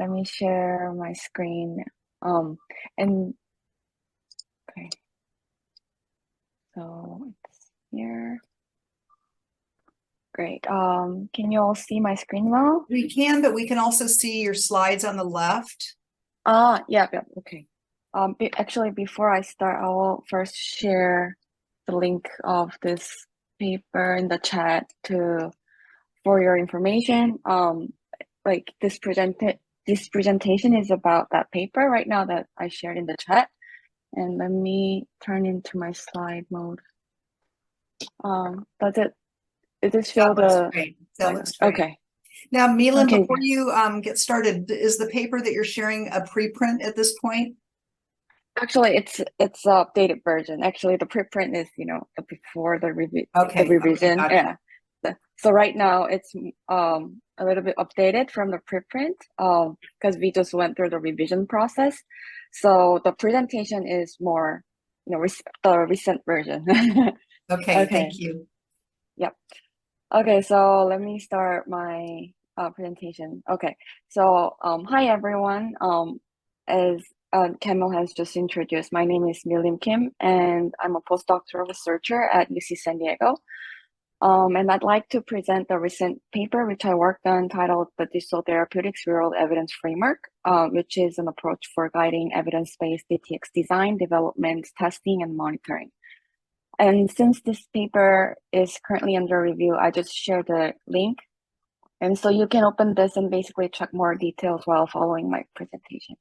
let me share my screen. And okay, so it's here. Great. Can you all see my screen well? We can, but we can also see your slides on the left. Yeah, okay. Actually, before I start, I will first share the link of this paper in the chat for your information. Like this presentation is about that paper right now that I shared in the chat. And let me turn into my slide mode. Does it show That looks great. Okay. Now, Meelim, Okay. before you get started, is the paper that you're sharing a preprint at this point? Actually, it's an updated version. Actually, the preprint is before the revision. Okay, Yeah. So right now it's a little bit updated from the preprint because we just went through the revision process. So the presentation is more the recent version. Okay, Okay. thank you. Yep. Okay, so let me start my presentation. Okay, so hi everyone. As Camille has just introduced, my name is Meelim Kim, and I'm a postdoctoral researcher at UC San Diego. And I'd like to present the recent paper which I worked on titled The Digital Therapeutics Real-World Evidence Framework, which is an approach for guiding evidence-based DTX design, development, testing, and monitoring. And since this paper is currently under review, I just shared the link. And so you can open this and basically check more details while following my presentation.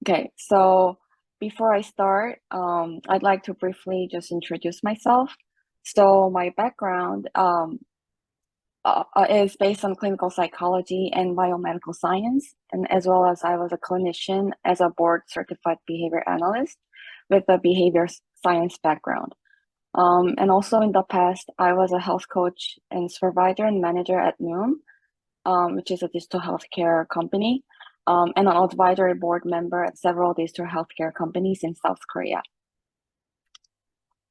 Okay, so before I start, I'd like to briefly just introduce myself. So my background is based on clinical psychology and biomedical science, and as well as I was a clinician as a board certified behavior analyst with a behavior science background. And also in the past, I was a health coach and supervisor and manager at Noom, which is a digital healthcare company, and an advisory board member at several digital healthcare companies in South Korea.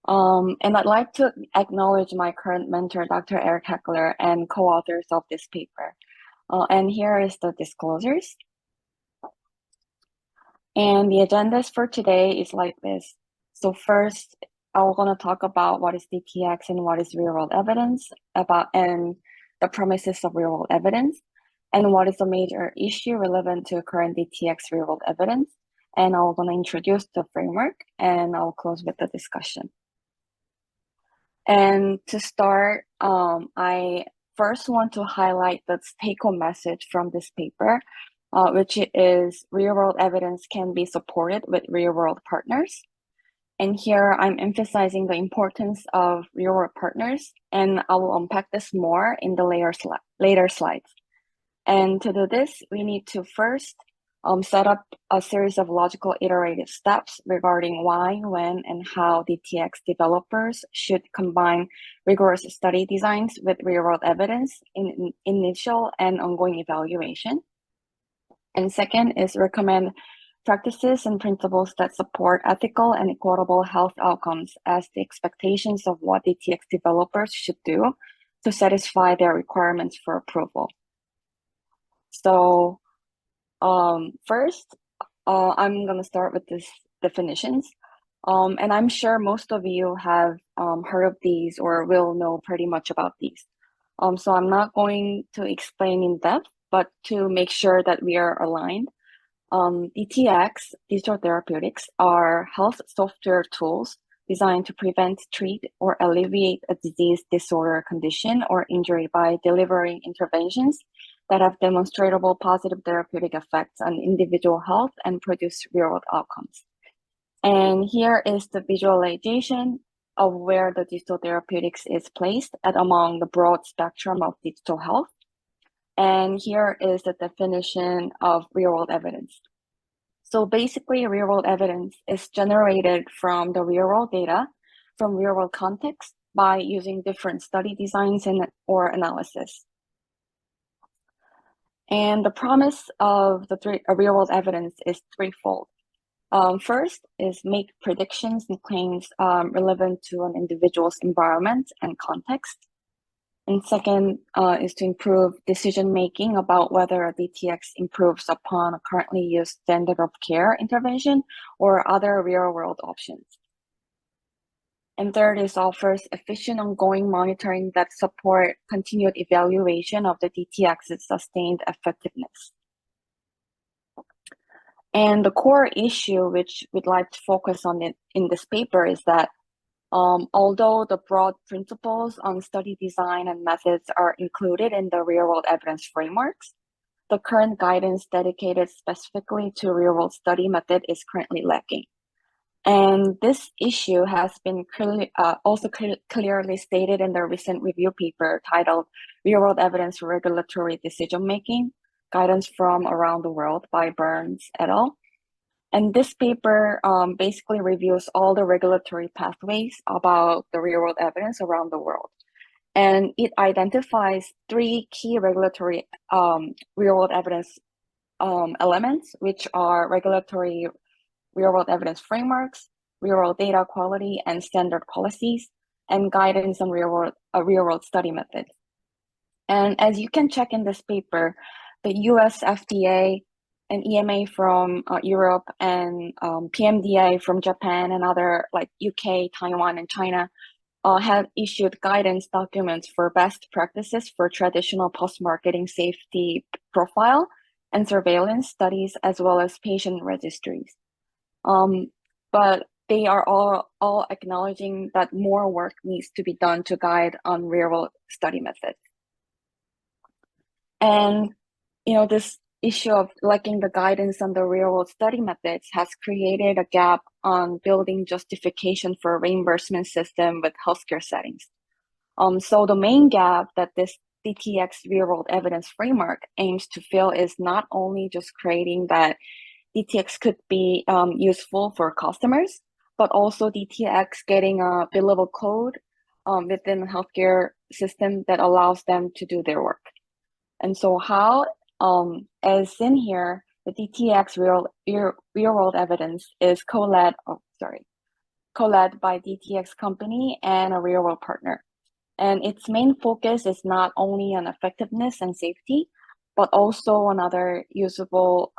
And I'd like to acknowledge my current mentor, Dr. Eric Heckler, and co-authors of this paper. And here is the disclosures. And the agendas for today is like this. So first, I'm going to talk about what is DTX and what is real-world evidence and the premises of real-world evidence, and what is the major issue relevant to current DTX real-world evidence. And I'm going to introduce the framework, and I'll close with the discussion. And to start, I first want to highlight the take-home message from this paper, which is real-world evidence can be supported with real-world partners. And here I'm emphasizing the importance of real-world partners, and I will unpack this more in the later slides. And to do this, we need to first set up a series of logical iterative steps regarding why, when, and how DTX developers should combine rigorous study designs with real-world evidence in initial and ongoing evaluation. And second is recommend practices and principles that support ethical and equitable health outcomes as the expectations of what DTX developers should do to satisfy their requirements for approval. So first, I'm going to start with these definitions. And I'm sure most of you have heard of these or will know pretty much about these. So I'm not going to explain in depth, but to make sure that we are aligned. DTX, digital therapeutics, are health software tools designed to prevent, treat, or alleviate a disease, disorder, condition, or injury by delivering interventions that have demonstrable positive therapeutic effects on individual health and produce real-world outcomes. And here is the visualization of where the digital therapeutics is placed among the broad spectrum of digital health. And here is the definition of real-world evidence. So basically, real-world evidence is generated from the real-world data, from real-world context, by using different study designs or analysis. And the promise of the real-world evidence is threefold. First is make predictions and claims relevant to an individual's environment and context. And second is to improve decision-making about whether a DTX improves upon a currently used standard of care intervention or other real-world options. And third is offers efficient ongoing monitoring that support continued evaluation of the DTX's sustained effectiveness. And the core issue which we'd like to focus on in this paper is that although the broad principles on study design and methods are included in the real-world evidence frameworks, the current guidance dedicated specifically to real-world study method is currently lacking. And this issue has been clearly stated in the recent review paper titled Real-World Evidence Regulatory Decision-Making, Guidance from Around the World by Burns et al. And this paper basically reviews all the regulatory pathways about the real-world evidence around the world. And it identifies three key regulatory real-world evidence elements, which are regulatory real-world evidence frameworks, real-world data quality and standard policies, and guidance on real-world study methods. And as you can check in this paper, the US FDA and EMA from Europe and PMDA from Japan and other like UK, Taiwan, and China have issued guidance documents for best practices for traditional post-marketing safety profile and surveillance studies, as well as patient registries. But they are all acknowledging that more work needs to be done to guide on real-world study methods. And this issue of lacking the guidance on the real-world study methods has created a gap on building justification for a reimbursement system with healthcare settings. So the main gap that this DTX real-world evidence framework aims to fill is not only just creating that DTX could be useful for customers, but also DTX getting a billable code within the healthcare system that allows them to do their work. And so how, as in here, the DTX real-world evidence is co-led by DTX company and a real-world partner. And its main focus is not only on effectiveness and safety, but also on other usable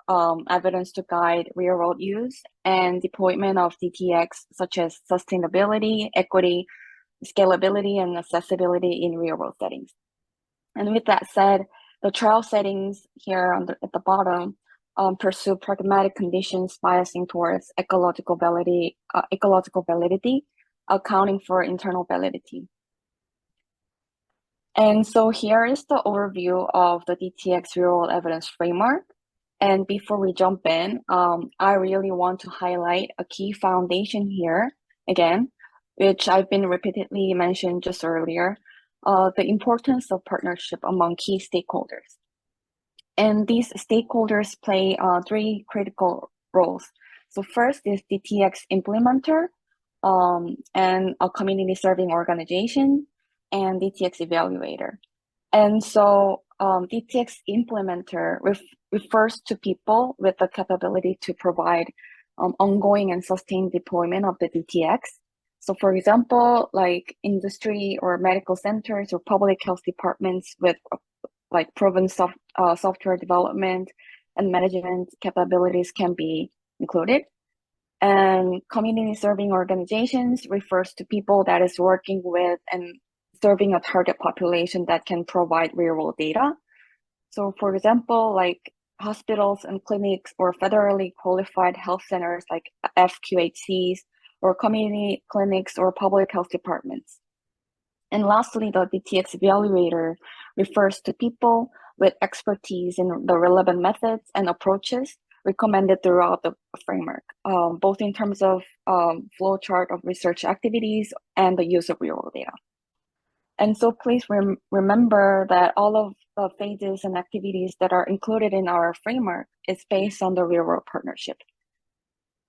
evidence to guide real-world use and deployment of DTX, such as sustainability, equity, scalability, and accessibility in real-world settings. And with that said, the trial settings here at the bottom pursue pragmatic conditions biasing towards ecological validity, accounting for internal validity. And so here is the overview of the DTX real-world evidence framework. And before we jump in, I really want to highlight a key foundation here, again, which I've been repeatedly mentioned just earlier, the importance of partnership among key stakeholders. And these stakeholders play three critical roles. So first is DTX implementer and a community serving organization and DTX evaluator. And so DTX implementer refers to people with the capability to provide ongoing and sustained deployment of the DTX. So for example, like industry or medical centers or public health departments with like proven software development and management capabilities can be included. And community serving organizations refers to people that is working with and serving a target population that can provide real-world data. So for example, like hospitals and clinics or federally qualified health centers like FQHCs or community clinics or public health departments. And lastly, the DTX evaluator refers to people with expertise in the relevant methods and approaches recommended throughout the framework, both in terms of flowchart of research activities and the use of real-world data. And so please remember that all of the phases and activities that are included in our framework is based on the real-world partnership.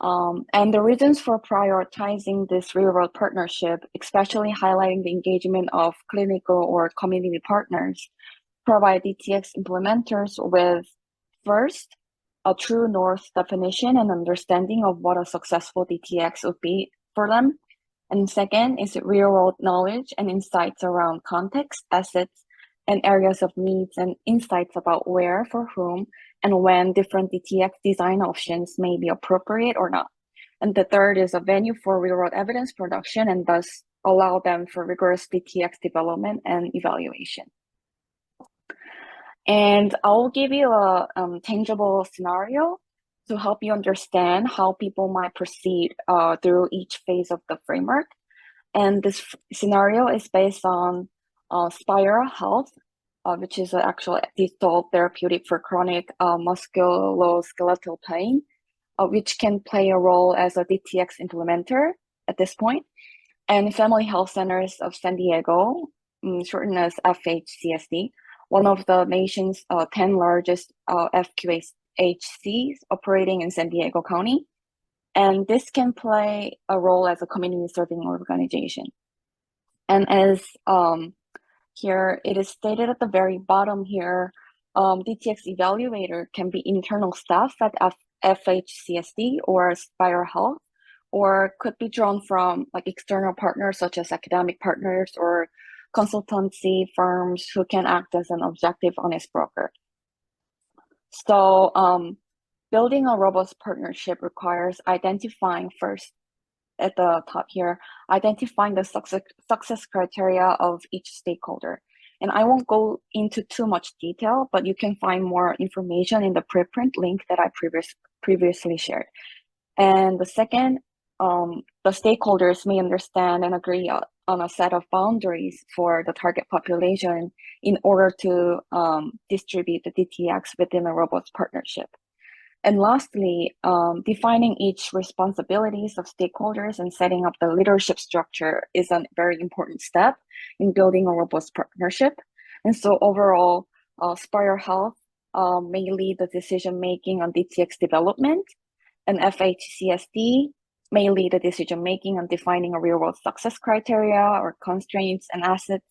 And the reasons for prioritizing this real-world partnership, especially highlighting the engagement of clinical or community partners, provide DTX implementers with, first, a true north definition and understanding of what a successful DTX would be for them. And second is real-world knowledge and insights around context, assets, and areas of needs and insights about where, for whom, and when different DTX design options may be appropriate or not. And the third is a venue for real-world evidence production and thus allow them for rigorous DTX development and evaluation. And I'll give you a tangible scenario to help you understand how people might proceed through each phase of the framework. And this scenario is based on Spira Health, which is an actual digital therapeutic for chronic musculoskeletal pain, which can play a role as a DTX implementer at this point. And Family Health Centers of San Diego, shortened as FHCSD, one of the nation's 10 largest FQHCs operating in San Diego County. And this can play a role as a community serving organization. And as here, it is stated at the very bottom here, DTX evaluator can be internal staff at FHCSD or Spire Health, or could be drawn from like external partners such as academic partners or consultancy firms who can act as an objective honest broker. So building a robust partnership requires identifying first at the top here, identifying the success criteria of each stakeholder. And I won't go into too much detail, but you can find more information in the preprint link that I previously shared. And the second, the stakeholders may understand and agree on a set of boundaries for the target population in order to distribute the DTX within a robust partnership. And lastly, defining each responsibilities of stakeholders and setting up the leadership structure is a very important step in building a robust partnership. And so overall, Spire Health may lead the decision-making on DTX development, and FHCSD may lead the decision-making on defining a real-world success criteria or constraints and assets.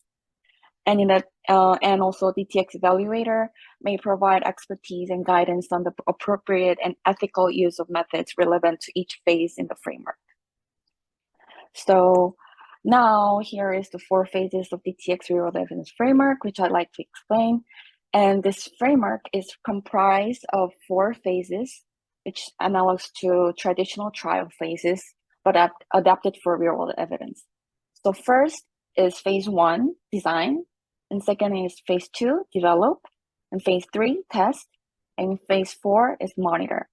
And and also DTX evaluator may provide expertise and guidance on the appropriate and ethical use of methods relevant to each phase in the framework. So now here is the 4 phases of DTX real-world evidence framework, which I'd like to explain. And this framework is comprised of 4 phases, which analogous to traditional trial phases, but adapted for real-world evidence. So first is phase 1, design, and second is phase 2, develop, and phase 3, test, and phase 4 is monitor.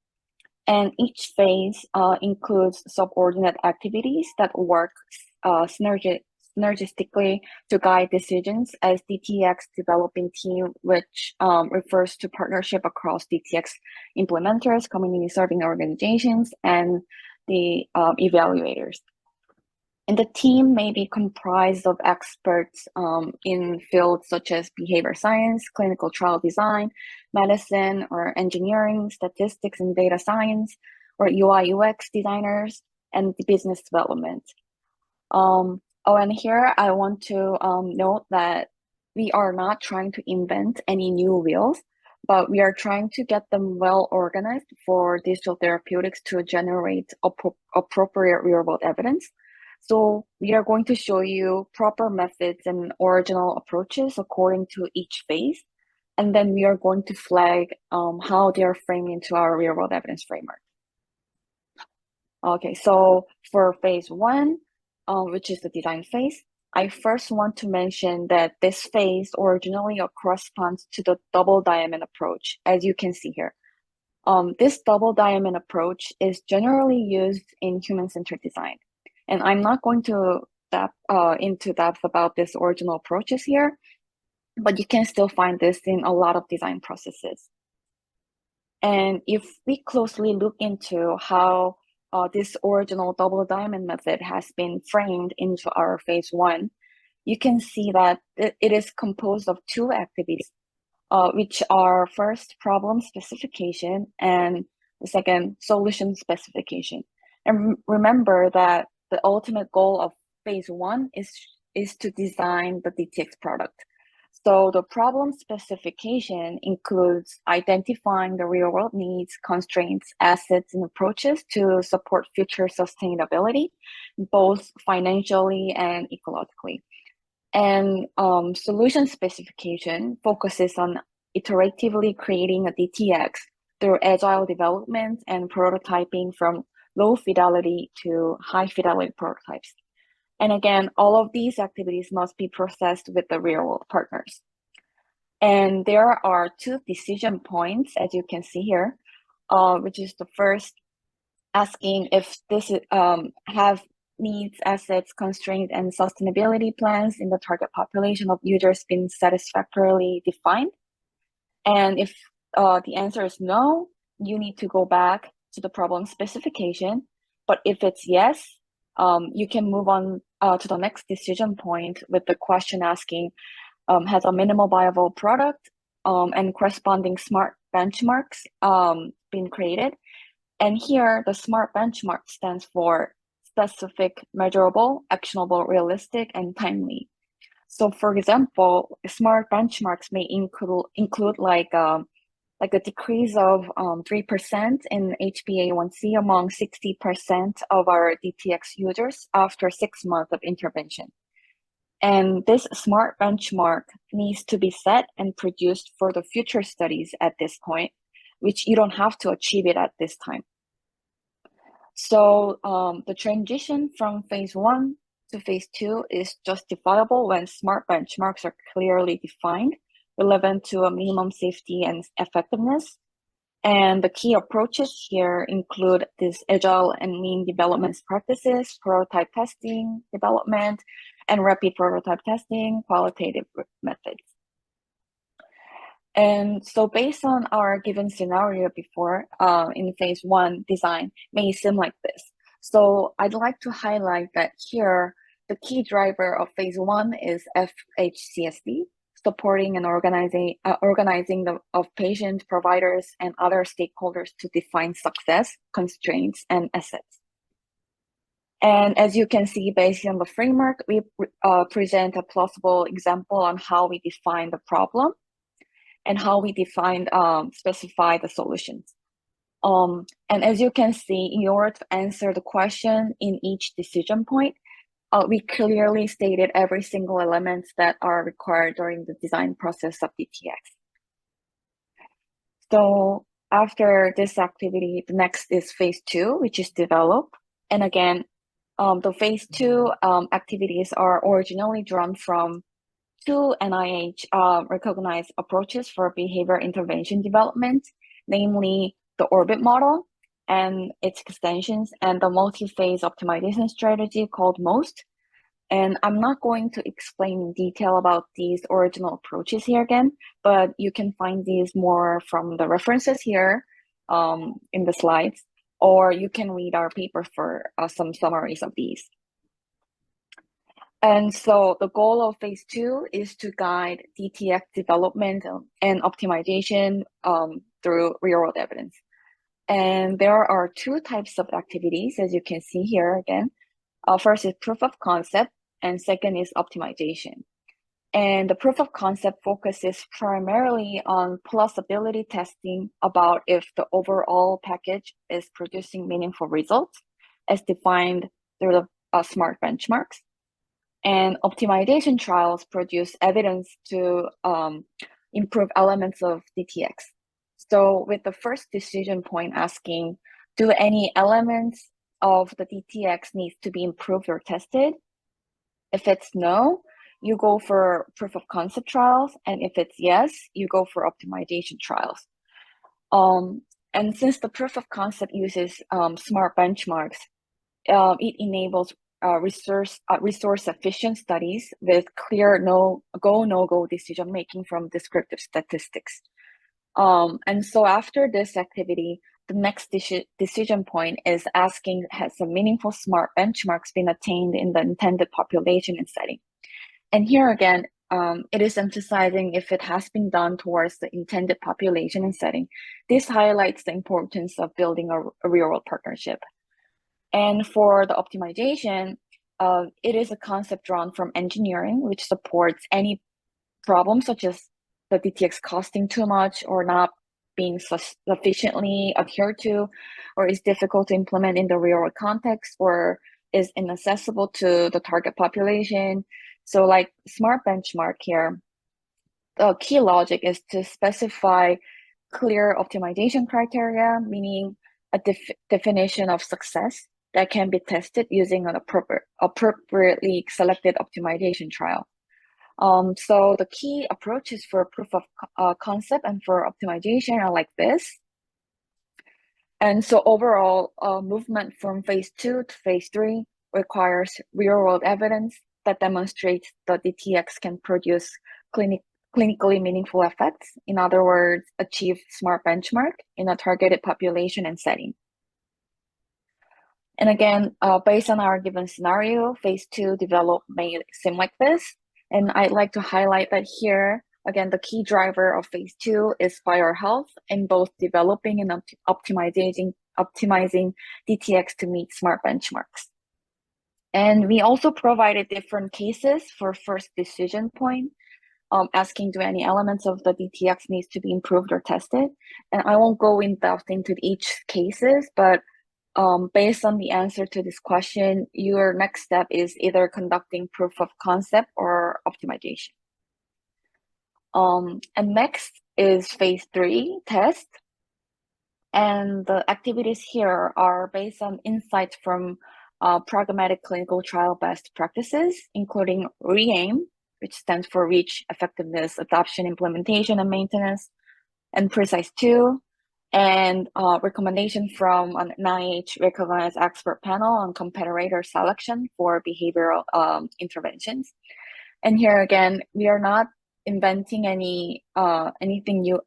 And each phase includes subordinate activities that work synergistically to guide decisions as DTX developing team, which refers to partnership across DTX implementers, community serving organizations, and the evaluators. And the team may be comprised of experts in fields such as behavior science, clinical trial design, medicine, or engineering, statistics and data science, or UI UX designers, and the business development. And here I want to note that we are not trying to invent any new wheels, but we are trying to get them well organized for digital therapeutics to generate appropriate real-world evidence. So we are going to show you proper methods and original approaches according to each phase. And then we are going to flag how they are framed into our real-world evidence framework. Okay, so for phase 1, which is the design phase, I first want to mention that this phase originally corresponds to the double diamond approach, as you can see here. This double diamond approach is generally used in human-centered design. And I'm not going to into depth about this original approaches here, but you can still find this in a lot of design processes. And if we closely look into how this original double diamond method has been framed into our phase 1, you can see that it is composed of 2 activities, which are first problem specification and the second solution specification. And remember that the ultimate goal of phase 1 is to design the DTX product. So the problem specification includes identifying the real world needs, constraints, assets, and approaches to support future sustainability, both financially and ecologically. And solution specification focuses on iteratively creating a DTX through agile development and prototyping from low fidelity to high fidelity prototypes. And again, all of these activities must be processed with the real world partners. And there are two decision points, as you can see here, which is the first, asking if this have needs, assets, constraints, and sustainability plans in the target population of users been satisfactorily defined. And if the answer is no, you need to go back to the problem specification. But if it's yes, you can move on to the next decision point with the question asking, has a minimal viable product and corresponding smart benchmarks been created? And here, the SMART benchmark stands for specific, measurable, actionable, realistic, and timely. So, for example, SMART benchmarks may include like a decrease of 3% in HbA1c among 60% of our DTX users after 6 months of intervention. And this SMART benchmark needs to be set and produced for the future studies at this point, which you don't have to achieve it at this time. So the transition from phase 1 to phase 2 is justifiable when SMART benchmarks are clearly defined, relevant to a minimum safety and effectiveness. And the key approaches here include this agile and lean development practices, prototype testing, development, and rapid prototype testing, qualitative methods. And so based on our given scenario before in phase 1 design may seem like this. So I'd like to highlight that here, the key driver of phase 1 is FHCSD, supporting and organizing of patients, providers, and other stakeholders to define success, constraints, and assets. And as you can see, based on the framework, we present a plausible example on how we define the problem and how we specify the solutions. And as you can see, in order to answer the question in each decision point, we clearly stated every single element that are required during the design process of DTX. So after this activity, the next is phase 2, which is develop. And again, the phase 2 activities are originally drawn from two NIH recognized approaches for behavior intervention development, namely the Orbit model and its extensions, and the multi-phase optimization strategy called MOST. And I'm not going to explain in detail about these original approaches here again, but you can find these more from the references here in the slides, or you can read our paper for some summaries of these. And so the goal of phase 2 is to guide DTX development and optimization through real-world evidence. And there are two types of activities, as you can see here again. First is proof of concept, and second is optimization. And the proof of concept focuses primarily on plausibility testing about if the overall package is producing meaningful results as defined through the SMART benchmarks. And optimization trials produce evidence to improve elements of DTX. So with the first decision point asking, do any elements of the DTX needs to be improved or tested? If it's no, you go for proof of concept trials. And if it's yes, you go for optimization trials. And since the proof of concept uses SMART benchmarks, it enables resource efficient studies with clear no-go decision making from descriptive statistics. And so after this activity, the next decision point is asking, has a meaningful SMART benchmarks been attained in the intended population and setting? And here again, it is emphasizing if it has been done towards the intended population and setting. This highlights the importance of building a real-world partnership. And for the optimization, it is a concept drawn from engineering, which supports any problems such as the DTX costing too much or not being sufficiently adhered to, or is difficult to implement in the real world context, or is inaccessible to the target population. So like smart benchmark here, the key logic is to specify clear optimization criteria, meaning a definition of success that can be tested using an appropriately selected optimization trial. So the key approaches for proof of concept and for optimization are like this. And so overall, movement from phase 2 to phase 3 requires real-world evidence that demonstrates the DTX can produce clinically meaningful effects. In other words, achieve smart benchmark in a targeted population and setting. And again, based on our given scenario, phase 2 development may seem like this. And I'd like to highlight that here, again, the key driver of phase 2 is buyer health in both developing and optimizing DTX to meet smart benchmarks. And we also provided different cases for first decision point, asking do any elements of the DTX needs to be improved or tested. And I won't go in depth into each cases, but based on the answer to this question, your next step is either conducting proof of concept or optimization. And next is phase 3 test. And the activities here are based on insights from pragmatic clinical trial best practices, including REAIM, which stands for Reach, Effectiveness, Adoption, Implementation, and Maintenance, and PRECISE-2, and recommendation from an NIH recognized expert panel on comparator selection for behavioral interventions. And here again, we are not inventing any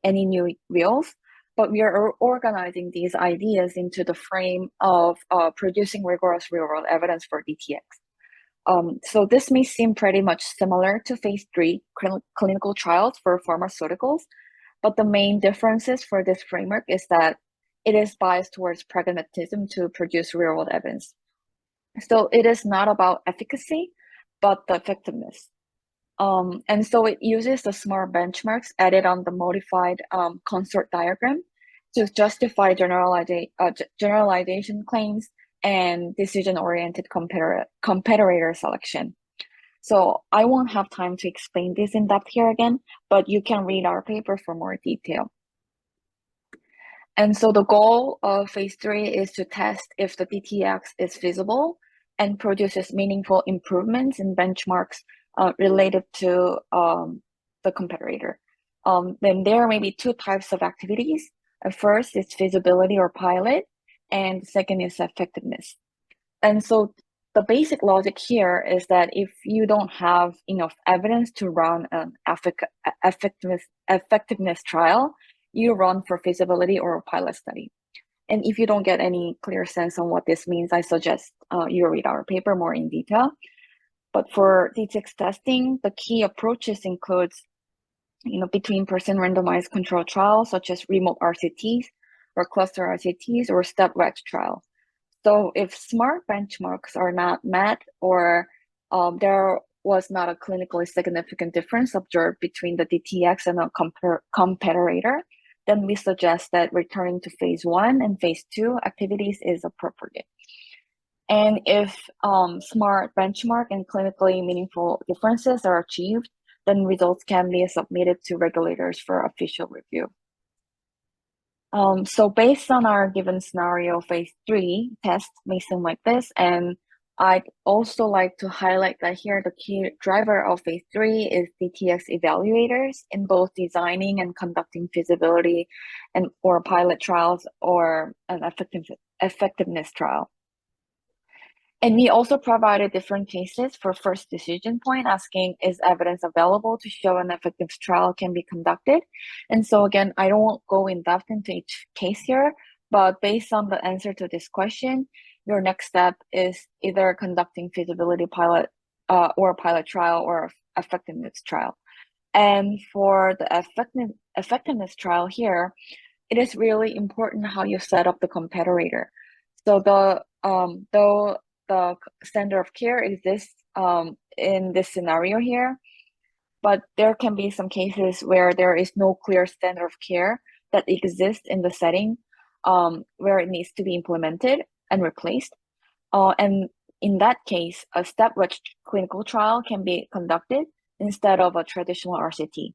new wheels, but we are organizing these ideas into the frame of producing rigorous real-world evidence for DTX. So this may seem pretty much similar to phase 3 clinical trials for pharmaceuticals, but the main differences for this framework is that it is biased towards pragmatism to produce real-world evidence. So it is not about efficacy, but the effectiveness. And so it uses the smart benchmarks added on the modified consort diagram to justify generalization claims and decision-oriented comparator selection. So I won't have time to explain this in depth here again, but you can read our paper for more detail. And so the goal of phase 3 is to test if the DTX is feasible and produces meaningful improvements in benchmarks related to the comparator. Then there may be two types of activities. First is feasibility or pilot, and second is effectiveness. And so the basic logic here is that if you don't have enough evidence to run an effectiveness trial, you run for feasibility or pilot study. And if you don't get any clear sense on what this means, I suggest you read our paper more in detail. But for DTX testing, the key approaches includes between person randomized control trials, such as remote RCTs or cluster RCTs or stepwise trial. So if smart benchmarks are not met or there was not a clinically significant difference observed between the DTX and a comparator, then we suggest that returning to phase 1 and phase 2 activities is appropriate. And if smart benchmark and clinically meaningful differences are achieved, then results can be submitted to regulators for official review. So based on our given scenario, phase 3 test may seem like this, and I'd also like to highlight that here the key driver of phase 3 is DTX evaluators in both designing and conducting feasibility or pilot trials or an effectiveness trial. And we also provided different cases for first decision point, asking is evidence available to show an effective trial can be conducted. And so again, I don't go in depth into each case here, but based on the answer to this question, your next step is either conducting feasibility pilot or pilot trial or effectiveness trial. And for the effectiveness trial here, it is really important how you set up the comparator. So the standard of care exists in this scenario here, but there can be some cases where there is no clear standard of care that exists in the setting where it needs to be implemented and replaced. And in that case, a stepwise clinical trial can be conducted instead of a traditional RCT.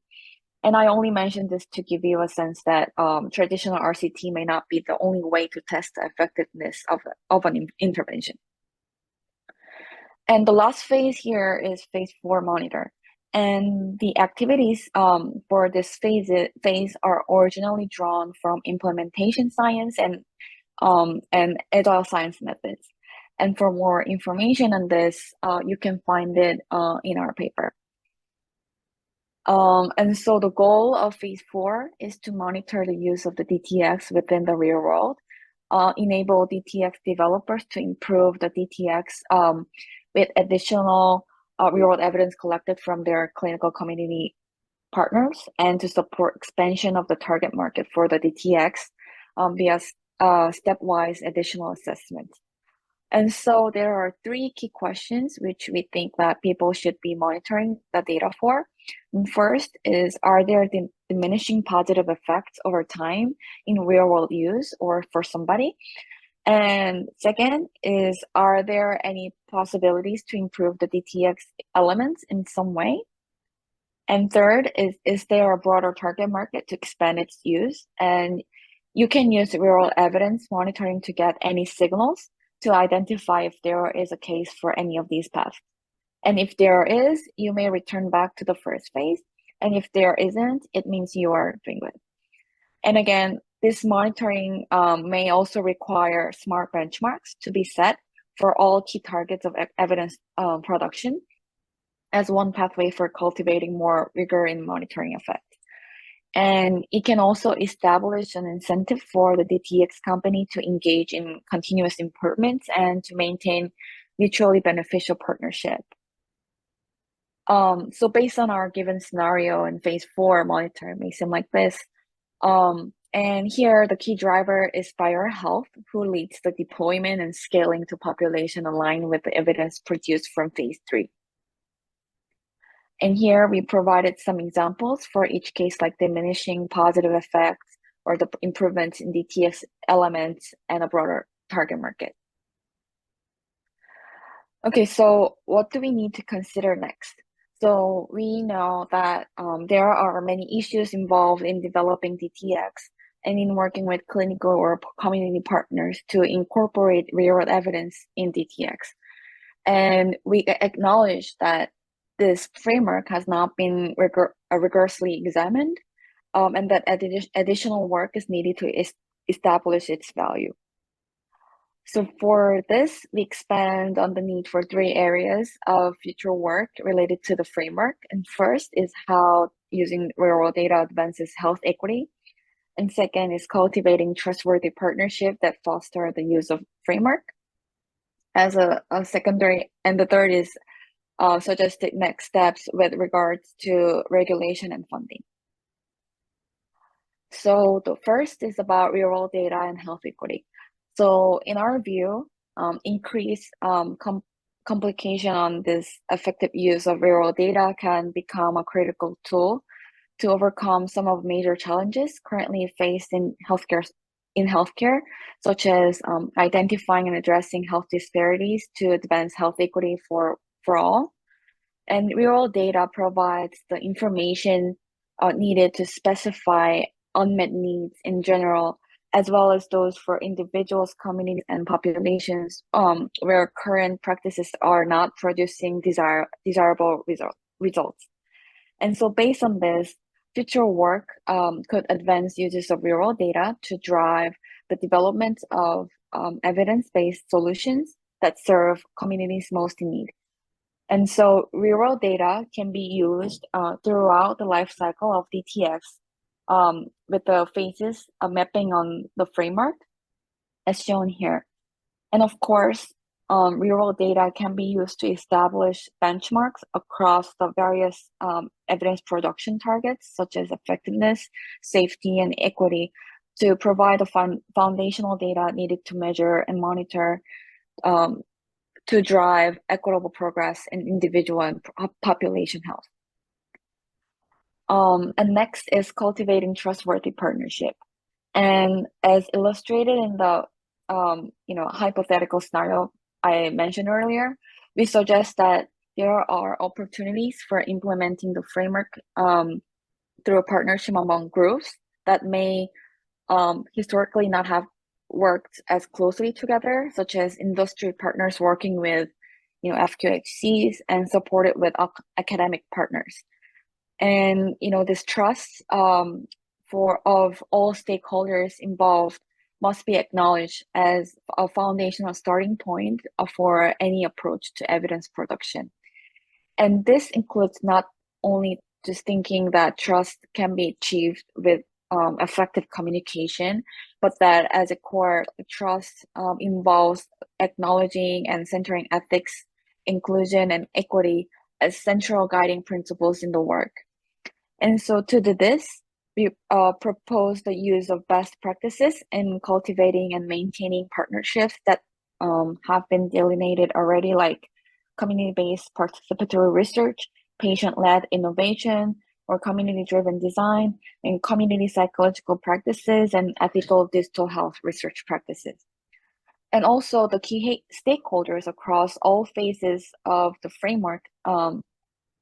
And I only mentioned this to give you a sense that traditional RCT may not be the only way to test the effectiveness of an intervention. And the last phase here is phase 4 monitor. And the activities for this phase are originally drawn from implementation science and agile science methods. And for more information on this, you can find it in our paper. And so the goal of phase 4 is to monitor the use of the DTX within the real world, enable DTX developers to improve the DTX with additional real world evidence collected from their clinical community partners, and to support expansion of the target market for the DTX via stepwise additional assessments. And so there are 3 key questions which we think that people should be monitoring the data for. And first is, are there diminishing positive effects over time in real world use or for somebody? And second is, are there any possibilities to improve the DTX elements in some way? And third is there a broader target market to expand its use? And you can use real world evidence monitoring to get any signals to identify if there is a case for any of these paths. And if there is, you may return back to the first phase. And if there isn't, it means you are doing good. And again, this monitoring may also require smart benchmarks to be set for all key targets of evidence production as one pathway for cultivating more rigor in monitoring effect. And it can also establish an incentive for the DTX company to engage in continuous improvements and to maintain mutually beneficial partnership. So based on our given scenario in phase 4 monitor, it may seem like this. And here the key driver is Spire Health, who leads the deployment and scaling to population aligned with the evidence produced from phase 3. And here we provided some examples for each case, like diminishing positive effects or the improvements in DTX elements and a broader target market. Okay, so what do we need to consider next? So we know that there are many issues involved in developing DTX and in working with clinical or community partners to incorporate real-world evidence in DTX. And we acknowledge that this framework has not been rigorously examined, and that additional work is needed to establish its value. So for this, we expand on the need for 3 areas of future work related to the framework. And first is how using real-world data advances health equity. And second is cultivating trustworthy partnership that foster the use of framework as a secondary. And the third is suggested next steps with regards to regulation and funding. So the first is about real-world data and health equity. So in our view, increased complication on this effective use of real-world data can become a critical tool to overcome some of major challenges currently faced in healthcare, such as identifying and addressing health disparities to advance health equity for all. And real-world data provides the information needed to specify unmet needs in general, as well as those for individuals, communities, and populations where current practices are not producing desirable results. And so based on this, future work could advance uses of real-world data to drive the development of evidence-based solutions that serve communities most in need. And so real-world data can be used throughout the life cycle of DTX with the phases mapping on the framework as shown here. And of course, real-world data can be used to establish benchmarks across the various evidence production targets, such as effectiveness, safety, and equity, to provide the foundational data needed to measure and monitor to drive equitable progress in individual and population health. And next is cultivating trustworthy partnership. And as illustrated in the hypothetical scenario I mentioned earlier, we suggest that there are opportunities for implementing the framework through a partnership among groups that may historically not have worked as closely together, such as industry partners working with FQHCs and supported with academic partners. And this trust for of all stakeholders involved must be acknowledged as a foundational starting point for any approach to evidence production. And this includes not only just thinking that trust can be achieved with effective communication, but that as a core, trust involves acknowledging and centering ethics, inclusion, and equity as central guiding principles in the work. And so to do this, we propose the use of best practices in cultivating and maintaining partnerships that have been delineated already, like community-based participatory research, patient-led innovation, or community-driven design, and community psychological practices, and ethical digital health research practices. And also the key stakeholders across all phases of the framework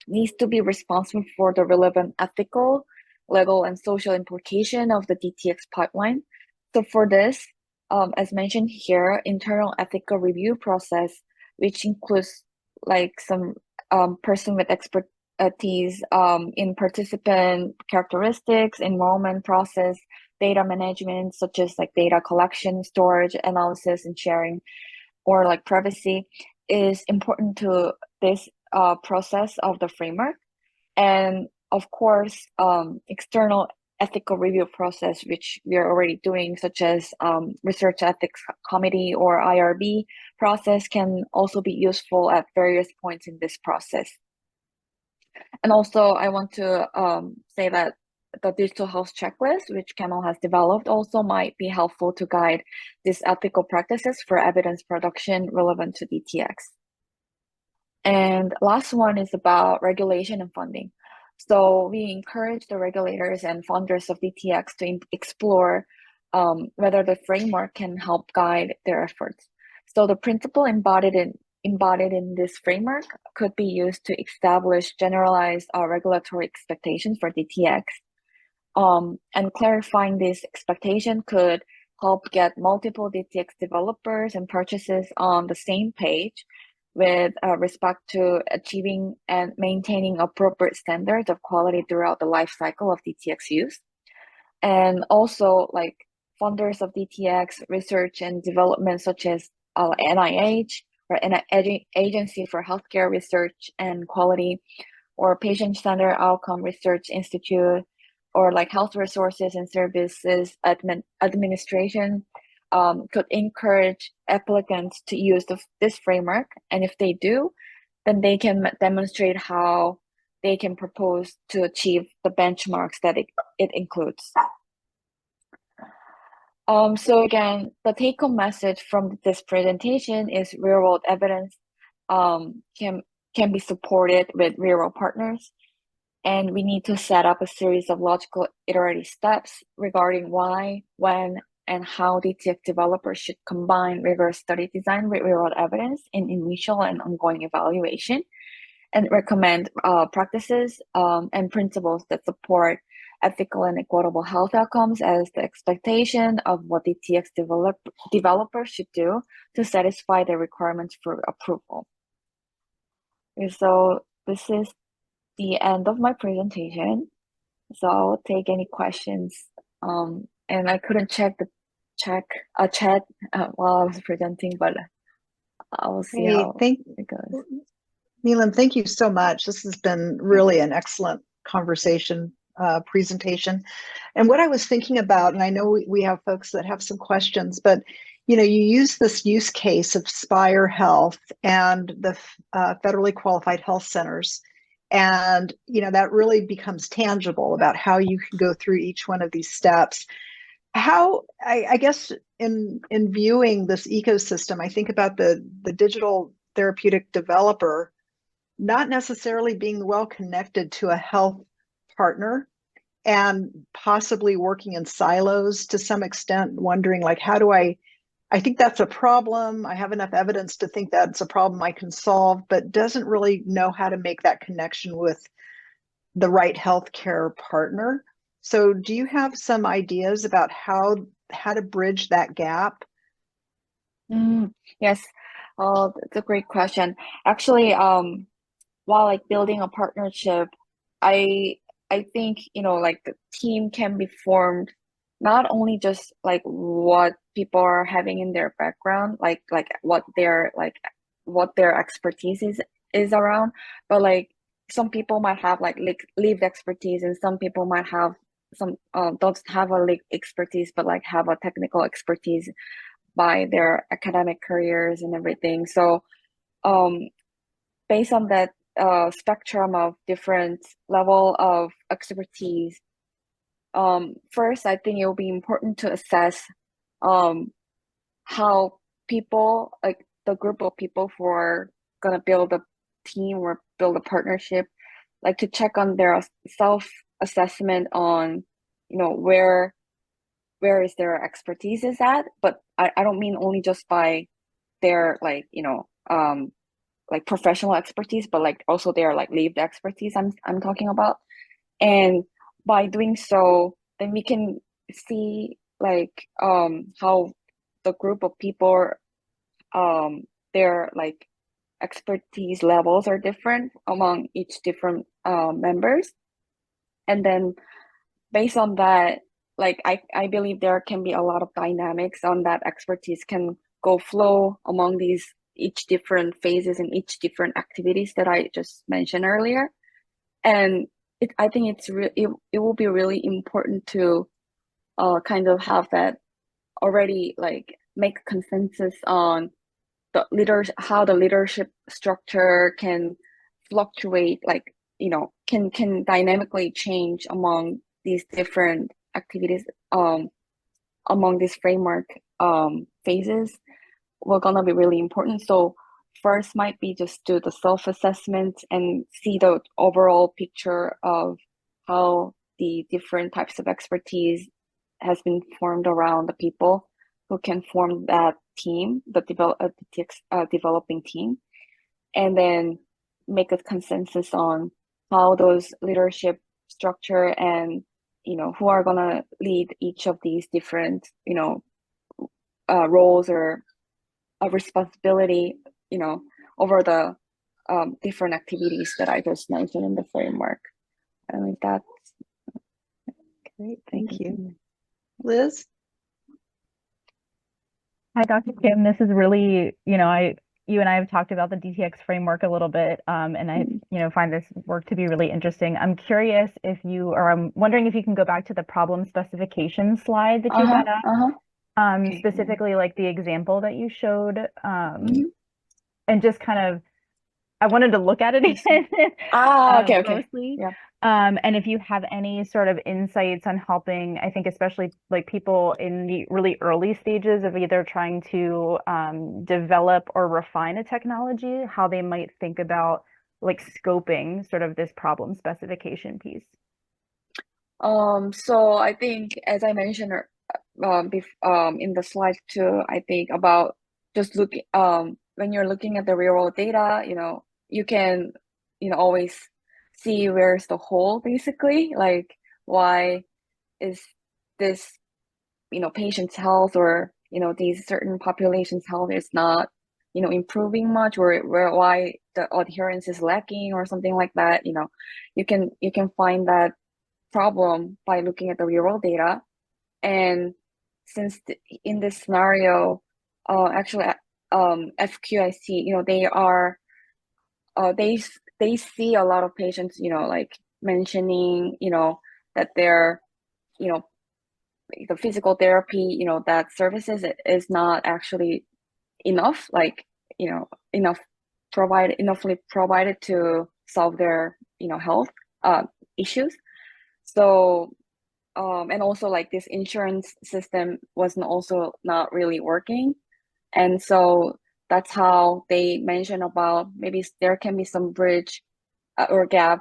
needs to be responsible for the relevant ethical, legal, and social implication of the DTX pipeline. So for this, as mentioned here, internal ethical review process, which includes like some person with expertise in participant characteristics, enrollment process, data management, such as like data collection, storage, analysis, and sharing, or like privacy, is important to this process of the framework. And of course, external ethical review process, which we are already doing, such as Research Ethics Committee or IRB process, can also be useful at various points in this process. And also, I want to say that the digital health checklist, which Camel has developed, also might be helpful to guide these ethical practices for evidence production relevant to DTX. And last one is about regulation and funding. So we encourage the regulators and funders of DTX to explore whether the framework can help guide their efforts. So the principle embodied in this framework could be used to establish generalized regulatory expectations for DTX. And clarifying this expectation could help get multiple DTX developers and purchases on the same page with respect to achieving and maintaining appropriate standards of quality throughout the life cycle of DTX use. And also, like funders of DTX research and development, such as NIH or Agency for Healthcare Research and Quality, or Patient-Centered Outcome Research Institute, or like Health Resources and Services Administration, could encourage applicants to use this framework. And if they do, then they can demonstrate how they can propose to achieve the benchmarks that it includes. So again, the take-home message from this presentation is real-world evidence can be supported with real-world partners. And we need to set up a series of logical iterative steps regarding why, when, and how DTX developers should combine rigorous study design with real-world evidence in initial and ongoing evaluation, and recommend practices and principles that support ethical and equitable health outcomes as the expectation of what DTX developers should do to satisfy the requirements for approval. And so this is the end of my presentation. So I'll take any questions. And I couldn't check the chat while I was presenting, but I will see how it goes. Meelim, thank you so much. This has been really an excellent conversation, presentation. And what I was thinking about, and I know we have folks that have some questions, but you use this use case of Spire Health and the federally qualified health centers. And, that really becomes tangible about how you can go through each one of these steps. How, I guess, in viewing this ecosystem, I think about the digital therapeutic developer not necessarily being well connected to a health partner and possibly working in silos to some extent, wondering like, how do I think that's a problem. I have enough evidence to think that's a problem I can solve, but doesn't really know how to make that connection with the right healthcare partner. So do you have some ideas about how to bridge that gap? Yes, that's a great question. Actually, while like building a partnership, I I think, like the team can be formed not only just like what people are having in their background, like what their expertise is around, but like some people might have like lived expertise, and some people might have some don't have a lived expertise, but like have a technical expertise by their academic careers and everything. So um, based on that spectrum of different level of expertise, first, I think it will be important to assess um, how people, like the group of people who are gonna build a team or build a partnership, like to check on their self-assessment on, where is their expertise is at. But I don't mean only just by their like professional expertise, but like also their like lived expertise I'm talking about. And by doing so, then we can see like how the group of people their like expertise levels are different among each different members. And then based on that, like I believe there can be a lot of dynamics on that expertise can go flow among these each different phases and each different activities that I just mentioned earlier. And I think it will be really important to kind of have that already, like make consensus on the leaders, how the leadership structure can fluctuate, like can dynamically change among these different activities, among this framework phases, will gonna be really important. So first might be just do the self-assessment and see the overall picture of how the different types of expertise has been formed around the people who can form that team, the developing team, and then make a consensus on how those leadership structure and who are gonna lead each of these different roles or a responsibility, over the different activities that I just mentioned in the framework. I think that's Great, thank you. Liz? Hi, Dr. Kim. This is really, you and I have talked about the DTX framework a little bit, and I, find this work to be really interesting. I'm curious I'm wondering if you can go back to the problem specification slide that you had up, Okay. specifically like the example that you showed, Mhm. and just kind of, I wanted to look at it again, Okay. mostly. Yeah. And if you have any sort of insights on helping, I think especially like people in the really early stages of either trying to develop or refine a technology, how they might think about like scoping sort of this problem specification piece. So I think, as I mentioned in the slide too, I think about just when you're looking at the real world data, you can always see where's the hole, basically, like why is this patient's health, or these certain populations health is not improving much, or why the adherence is lacking or something like that. You can find that problem by looking at the real world data. And since in this scenario, actually, FQIC, they are they see a lot of patients, like mentioning, that they're, you know, the physical therapy, that services is not actually enough, like, enough enoughly provided to solve their, health issues. So and also like this insurance system wasn't also not really working. And so that's how they mention about maybe there can be some bridge or gap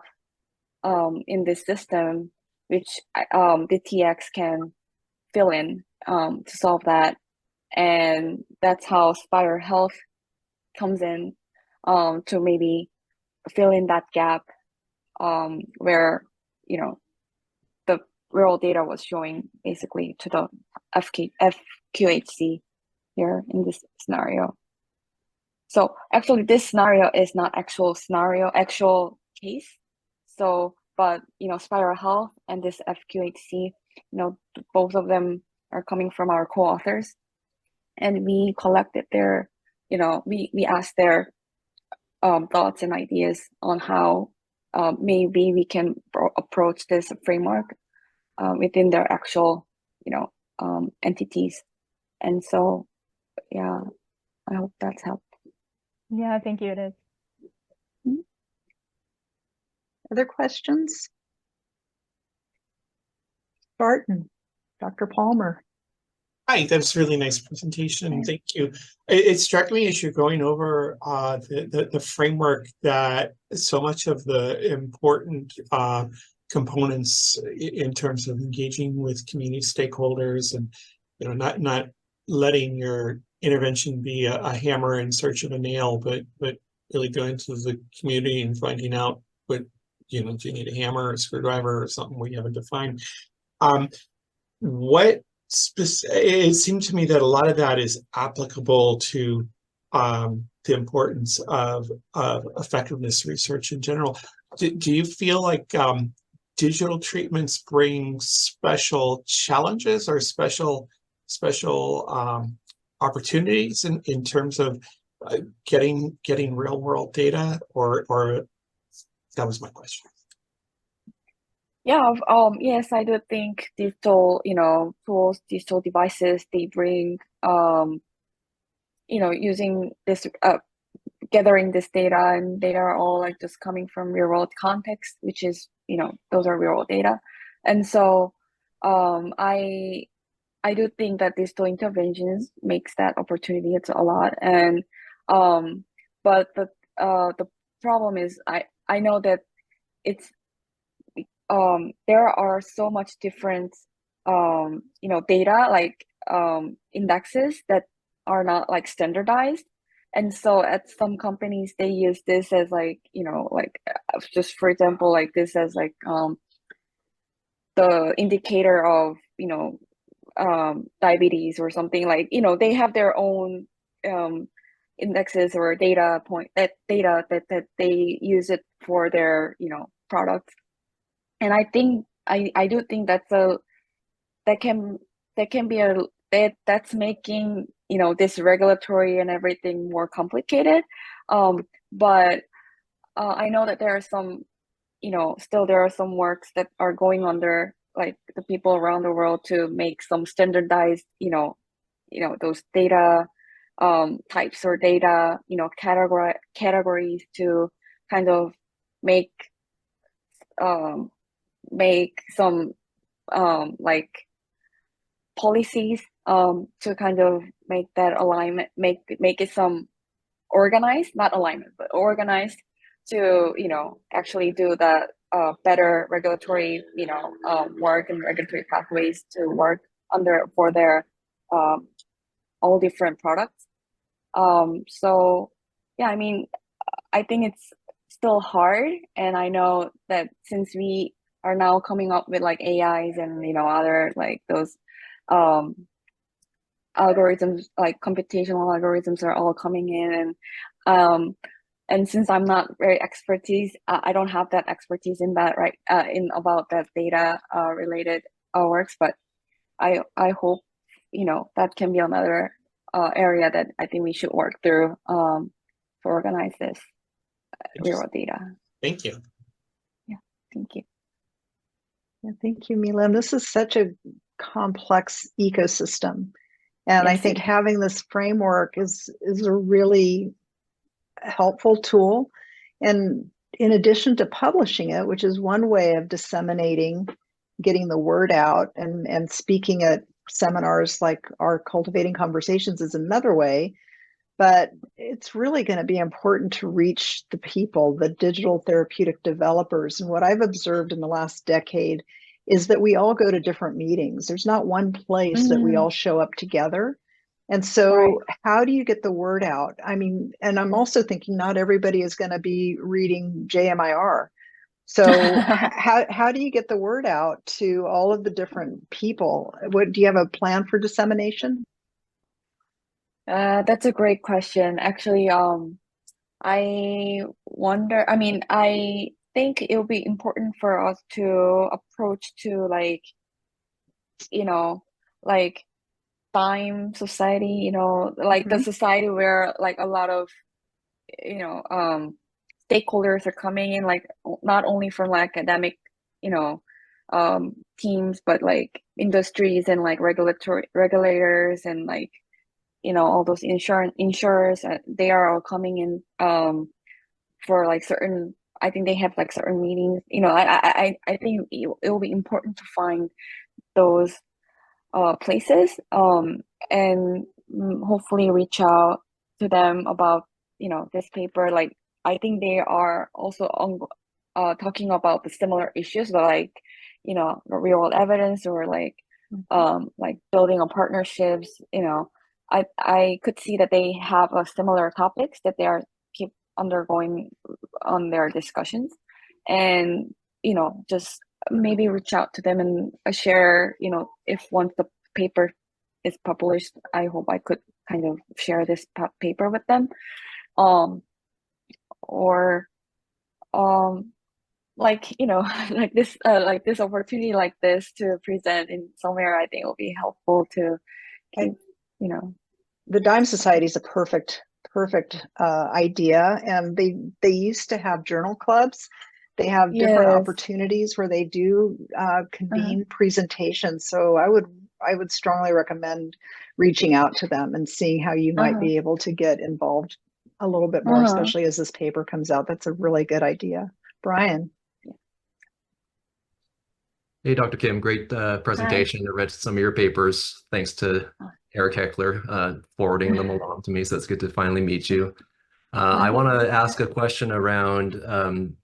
in this system, which the TX can fill in to solve that. And that's how Spire Health comes in to maybe fill in that gap where, you know, the real data was showing basically to the FQHC here in this scenario. So actually this scenario is not actual case. So, but, you know, Spiral Health and this FQHC, you know, both of them are coming from our co-authors. And we collected their, you know, we asked their thoughts and ideas on how maybe we can approach this framework within their actual, you know, entities. And so, yeah, I hope that's helped. Yeah, thank you. It is. Other questions? Barton, Dr. Palmer. Hi, that was a really nice presentation. Thank you. It struck me as you're going over the framework that so much of the important components in terms of engaging with community stakeholders and, you know, not letting your intervention be a hammer in search of a nail, but really going to the community and finding out what, you know, do you need a hammer or a screwdriver or something we haven't defined. It seemed to me that a lot of that is applicable to the importance of effectiveness research in general. Do you feel like digital treatments bring special challenges or special opportunities in terms of getting real world data, or that was my question. Yeah, yes, I do think digital, you know, tools, digital devices, they bring, you know, using this, gathering this data, and they are all like just coming from real world context, which is, you know, those are real world data. And so, I do think that digital interventions makes that opportunity it's a lot. And, but the problem is I know that it's, there are so much different you know, data, like indexes that are not like standardized. And so at some companies they use this as like, you know, like just for example, like this as like the indicator of, you know, diabetes or something, like, you know, they have their own indexes or data that they use it for their, you know, products. And I think I do think that can be that's making, you know, this regulatory and everything more complicated. But I know that there are some, you know, still there are some works that are going under, like the people around the world, to make some standardized, you know, those data types or data, you know, categories to kind of make some like policies to kind of make that alignment, make it some organized, not alignment, but organized to, you know, actually do the better regulatory, you know, work and regulatory pathways to work under for their all different products. So yeah, I mean, I think it's still hard, and I know that since we are now coming up with like AIs and, you know, other like those algorithms, like computational algorithms are all coming in, and since I'm not very expertise, I don't have that expertise in that, right, in about that data related works, but I hope, you know, that can be another area that I think we should work through to organize this real world data. Thank you. Yeah, thank you. Yeah, thank you, Meelim. This is such a complex ecosystem. And I think having this framework is a really helpful tool. And in addition to publishing it, which is one way of disseminating, getting the word out, and speaking at seminars like our Cultivating Conversations is another way. but it's really going to be important to reach the people, the digital therapeutic developers. And what I've observed in the last decade is that we all go to different meetings. There's not one place that we all show up together. And so Right. how do you get the word out? I mean, and I'm also thinking not everybody is going to be reading JMIR. So how do you get the word out to all of the different people? What do you have a plan for dissemination? That's a great question. Actually, I wonder, I mean, I think it'll be important for us to approach to like, you know, like time society, like the society where like a lot of, you know, stakeholders are coming in, like not only from like academic, you know, teams, but like industries and like regulators and like, all those insurers, they are all coming in for like certain, I think they have like certain meetings. I think it will be important to find those places, and hopefully reach out to them about this paper. Like I think they are also talking about the similar issues, but like the real world evidence, or like building on partnerships. I could see that they have similar topics that they are keep undergoing on their discussions, and just maybe reach out to them and share, if once the paper is published, I hope I could kind of share this paper with them, or like like this opportunity like this to present in somewhere, I think will be helpful to keep, The Dime Society is a perfect idea, and they used to have journal clubs. They have different Yes. opportunities where they do convene presentations. So I would strongly recommend reaching out to them and seeing how you might be able to get involved a little bit more, especially as this paper comes out. That's a really good idea. Brian. Hey, Dr. Kim, great presentation. I read some of your papers. Thanks to Eric Heckler forwarding them along to me. So it's good to finally meet you. I want to ask a question around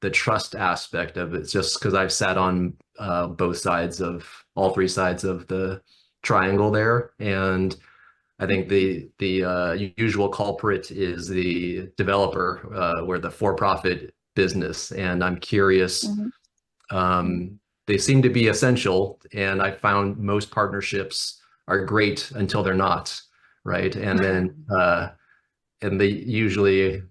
the trust aspect of it, just because I've sat on both sides of all three sides of the triangle there. And I think the usual culprit is the developer, or the for-profit business. And I'm curious, they seem to be essential, and I found most partnerships are great until they're not, right? And then and they usually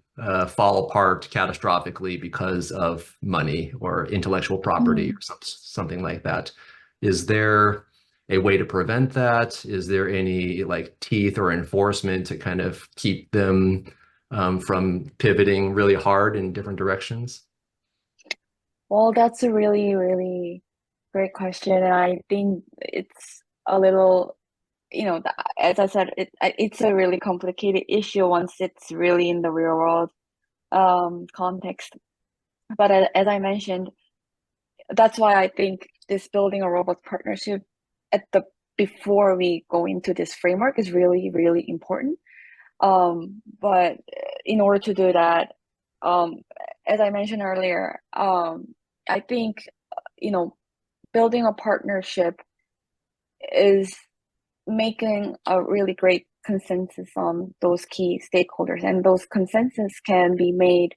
fall apart catastrophically because of money or intellectual property or something like that. Is there a way to prevent that? Is there any like teeth or enforcement to kind of keep them from pivoting really hard in different directions? Well, that's a really, really great question. And I think it's a little, as I said, it's a really complicated issue once it's really in the real world context. But as I mentioned, that's why I think this building a robot partnership before we go into this framework is really, really important. But in order to do that, as I mentioned earlier, I think, building a partnership is making a really great consensus on those key stakeholders, and those consensus can be made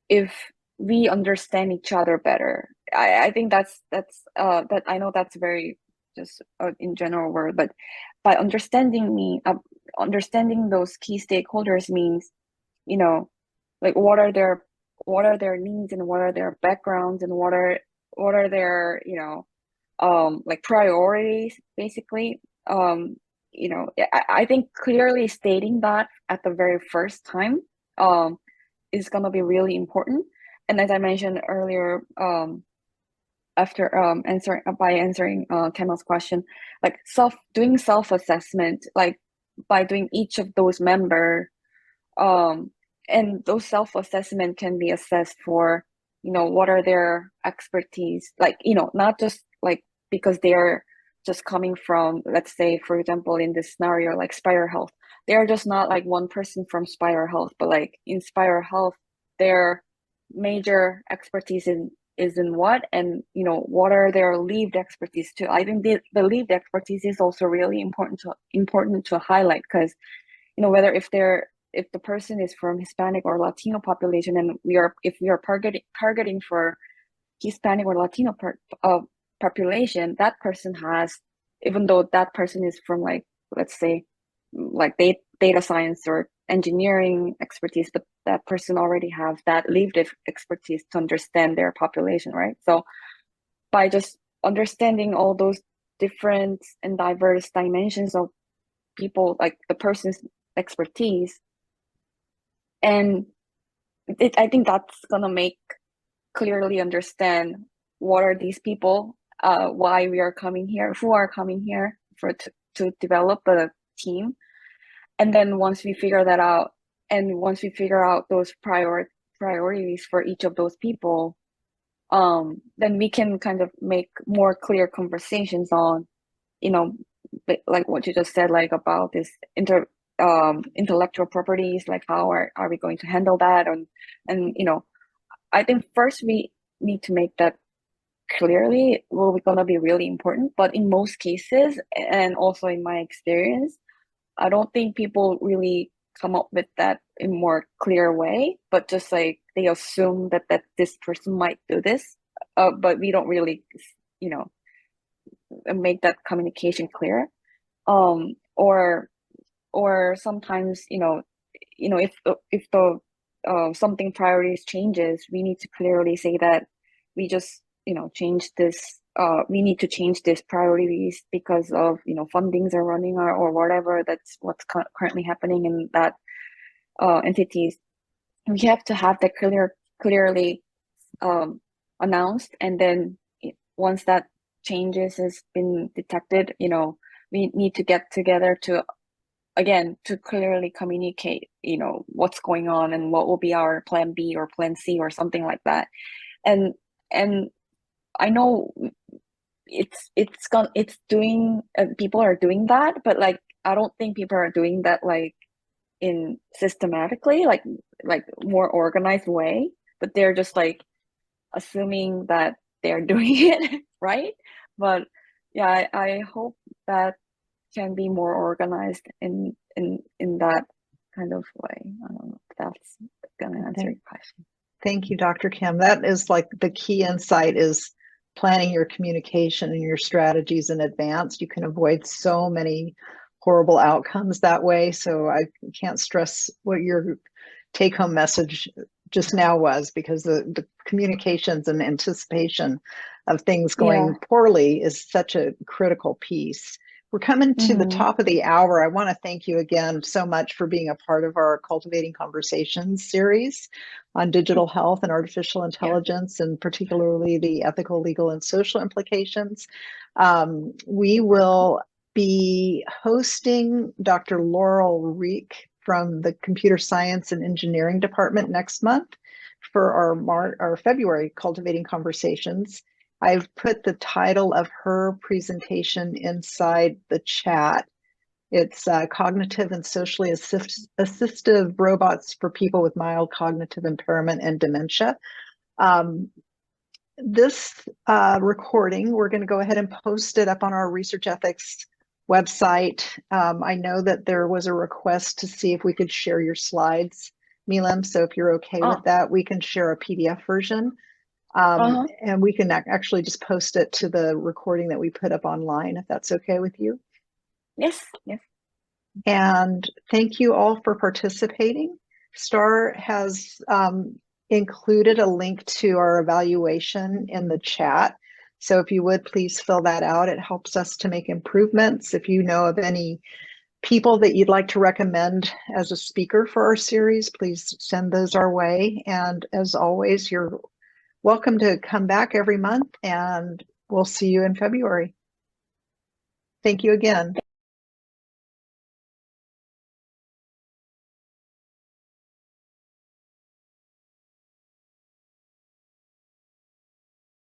if we understand each other better. I think that's that I know that's very just in general word, but by understanding those key stakeholders means, like what are their needs, and what are their backgrounds, and what are their like priorities, basically. I think clearly stating that at the very first time is gonna be really important. And as I mentioned earlier, after answering Kemal's question, like doing self-assessment, like by doing each of those and those self-assessment can be assessed for, what are their expertise, like, not just like because they're just coming from, let's say, for example, in this scenario, like Spire Health, they're just not like one person from Spire Health, but like in Spire Health, their major expertise is in what, and what are their lived expertise too. I think the lived expertise is also really important to highlight, because whether if the person is from Hispanic or Latino population, and if we are targeting for Hispanic or Latino population, that person has, even though that person is from like, let's say, like data science or engineering expertise, but that person already have that lived expertise to understand their population, right? So by just understanding all those different and diverse dimensions of people, like the person's expertise, and I think that's gonna make clearly understand what are these people, why we are coming here, who are coming here to develop a team. And then once we figure that out, and once we figure out those priorities for each of those people, then we can kind of make more clear conversations on, like what you just said, like about this intellectual properties, like how are we going to handle that, and I think first we need to make that clearly will be gonna be really important. But in most cases, and also in my experience, I don't think people really come up with that in a more clear way, but just like they assume that this person might do this, but we don't really, make that communication clear. Or sometimes, if the something priorities changes, we need to clearly say that we just, change this. We need to change these priorities because of fundings are running, or whatever. That's what's currently happening in that entities. We have to have that clearly announced, and then once that changes has been detected, we need to get together to clearly communicate, what's going on and what will be our plan B or plan C or something like that. And I know people are doing that, but like I don't think people are doing that like in systematically, like more organized way, but they're just like assuming that they're doing it right. But yeah, I hope that can be more organized in that kind of way. I don't know if that's gonna answer your question. Thank you, Dr. Kim. That is like the key insight, is planning your communication and your strategies in advance. You can avoid so many horrible outcomes that way. So I can't stress what your take-home message just now was, because the communications and anticipation of things going poorly is such a critical piece. We're coming to the top of the hour. I want to thank you again so much for being a part of our Cultivating Conversations series on digital health and artificial intelligence, and particularly the ethical, legal, and social implications. We will be hosting Dr. Laurel Reek from the Computer Science and Engineering Department next month for our February Cultivating Conversations. I've put the title of her presentation inside the chat. It's Cognitive and Socially Assistive Robots for People with Mild Cognitive Impairment and Dementia. This recording, we're going to go ahead and post it up on our research ethics website. I know that there was a request to see if we could share your slides, Meelim. So if you're okay with that, we can share a PDF version. And we can actually just post it to the recording that we put up online, if that's okay with you. Yes. And thank you all for participating. STAR has included a link to our evaluation in the chat. So if you would please fill that out, it helps us to make improvements. If you know of any people that you'd like to recommend as a speaker for our series, please send those our way. And as always, you're welcome to come back every month, and we'll see you in February. Thank you again.